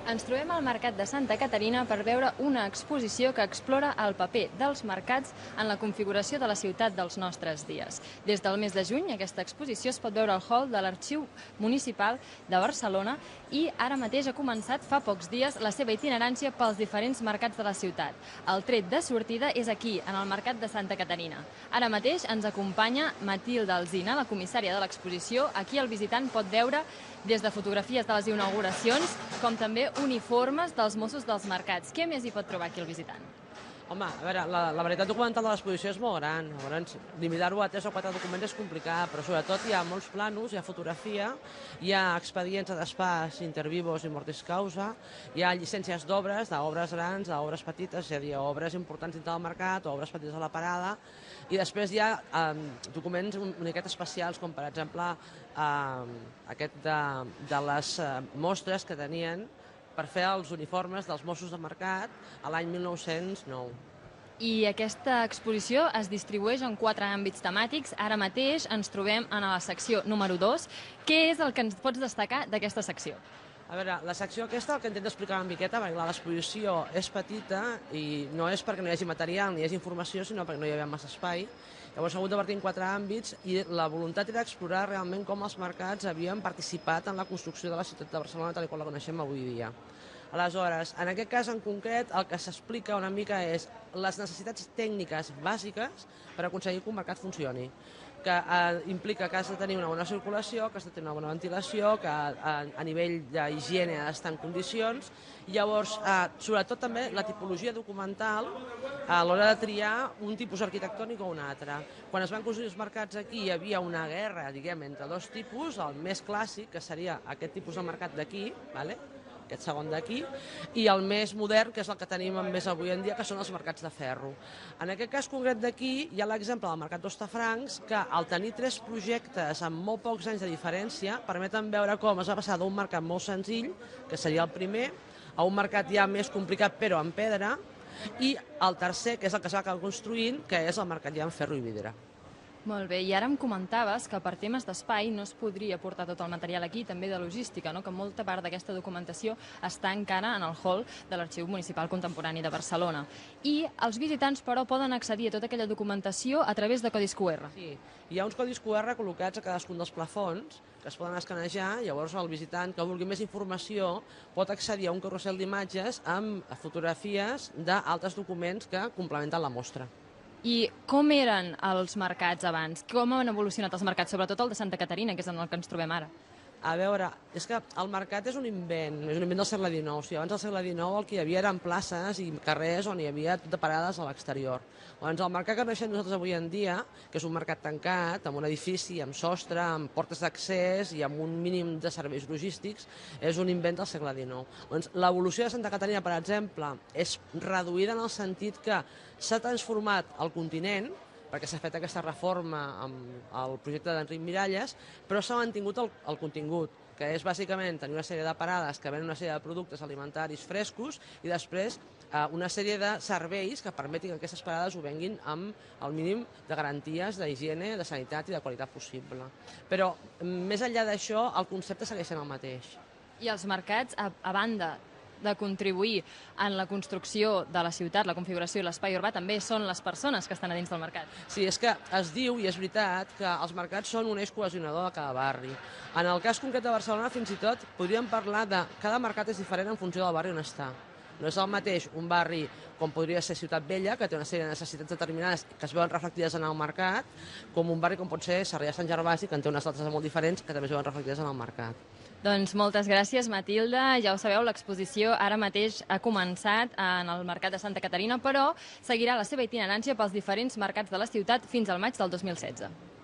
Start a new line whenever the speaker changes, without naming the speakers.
Ens trobem al Mercat de Santa Caterina per veure una exposició que explora el paper dels mercats en la configuració de la ciutat dels nostres dies. Des del mes de juny, aquesta exposició es pot veure al hall de l'Arxiu Municipal de Barcelona i ara mateix ha començat fa pocs dies la seva itinerància pels diferents mercats de la ciutat. El tret de sortida és aquí, en el Mercat de Santa Caterina. Ara mateix ens acompanya Matilde Alsina, la comissària de l'exposició. Aquí el visitant pot veure des de fotografies de les inauguracions com també uniformes dels Mossos dels mercats. Què més hi pot trobar aquí el visitant?
Home, a veure, la varietat documental de l'exposició és molt gran. Llavors, limitar-ho a 3 o 4 documents és complicat, però sobretot hi ha molts planos, hi ha fotografia, hi ha expedients a despàs, intervivos i mortis causa, hi ha llicències d'obres, d'obres grans, d'obres petites, és a dir, obres importants dintre del mercat o obres petites a la parada, i després hi ha documents una miqueta especials, com per exemple aquest de les mostres que tenien per fer els uniformes dels Mossos de Mercat a l'any 1909.
I aquesta exposició es distribueix en 4 àmbits temàtics. Ara mateix ens trobem en la secció número 2. Què és el que ens pots destacar d'aquesta secció?
A veure, la secció aquesta el que intento explicar una miqueta, perquè l'exposició és petita i no és perquè no hi hagi material ni hi hagi informació, sinó perquè no hi havia massa espai. Llavors s'ha hagut de partir en 4 àmbits i la voluntat era explorar realment com els mercats havien participat en la construcció de la ciutat de Barcelona tal com la coneixem avui dia. Aleshores, en aquest cas en concret, el que s'explica una mica és les necessitats tècniques bàsiques per aconseguir que un mercat funcioni, que implica que has de tenir una bona circulació, que has de tenir una bona ventilació, que a nivell d'higiene ha d'estar en condicions, i llavors, sobretot també la tipologia documental a l'hora de triar un tipus arquitectònic o un altre. Quan es van construir els mercats aquí hi havia una guerra, diguem, entre 2 tipus, el més clàssic, que seria aquest tipus de mercat d'aquí, aquest segon d'aquí, i el més modern, que és el que tenim més avui en dia, que són els mercats de ferro. En aquest cas concret d'aquí hi ha l'exemple del mercat d'Hostafrancs, que al tenir 3 projectes amb molt pocs anys de diferència, permeten veure com es va passar d'un mercat molt senzill, que seria el primer, a un mercat ja més complicat però en pedra, i el tercer, que és el que s'ha acabat construint, que és el mercat ja en ferro i vidre.
Molt bé, i ara em comentaves que per temes d'espai no es podria portar tot el material aquí, també de logística, no? Que molta part d'aquesta documentació està encara en el hall de l'Arxiu Municipal Contemporani de Barcelona. I els visitants, però, poden accedir a tota aquella documentació a través de codis QR.
Sí, hi ha uns codis QR col·locats a cadascun dels plafons que es poden escanejar, llavors el visitant que vulgui més informació pot accedir a un carrusel d'imatges amb fotografies d'altres documents que complementen la mostra.
I com eren els mercats abans? Com han evolucionat els mercats, sobretot el de Santa Caterina, que és en el que ens trobem ara?
A veure, és que el mercat és un invent del segle XIX. O sigui, abans del segle XIX el que hi havia eren places i carrers on hi havia tot de parades a l'exterior. Llavors, el mercat que coneixem nosaltres avui en dia, que és un mercat tancat, amb un edifici, amb sostre, amb portes d'accés i amb un mínim de serveis logístics, és un invent del segle XIX. Llavors, l'evolució de Santa Caterina, per exemple, és reduïda en el sentit que s'ha transformat el continent, perquè s'ha fet aquesta reforma amb el projecte d'Enric Miralles, però s'ha mantingut el contingut, que és bàsicament tenir una sèrie de parades que venen una sèrie de productes alimentaris frescos i després una sèrie de serveis que permetin que aquestes parades ho venguin amb el mínim de garanties d'higiene, de sanitat i de qualitat possible. Però més enllà d'això, el concepte segueix sent el mateix.
I els mercats, a banda de contribuir en la construcció de la ciutat, la configuració i l'espai urbà, també són les persones que estan a dins del mercat.
Sí, és que es diu, i és veritat, que els mercats són un eix cohesionador de cada barri. En el cas concret de Barcelona, fins i tot, podríem parlar de cada mercat és diferent en funció del barri on està. No és el mateix un barri com podria ser Ciutat Vella, que té una sèrie de necessitats determinades que es veuen reflectides en el mercat, com un barri com pot ser Sarrià Sant Gervasi, que en té unes altres molt diferents que també es veuen reflectides en el mercat.
Doncs moltes gràcies, Matilde. Ja ho sabeu, l'exposició ara mateix ha començat en el Mercat de Santa Caterina, però seguirà la seva itinerància pels diferents mercats de la ciutat fins al maig del 2016.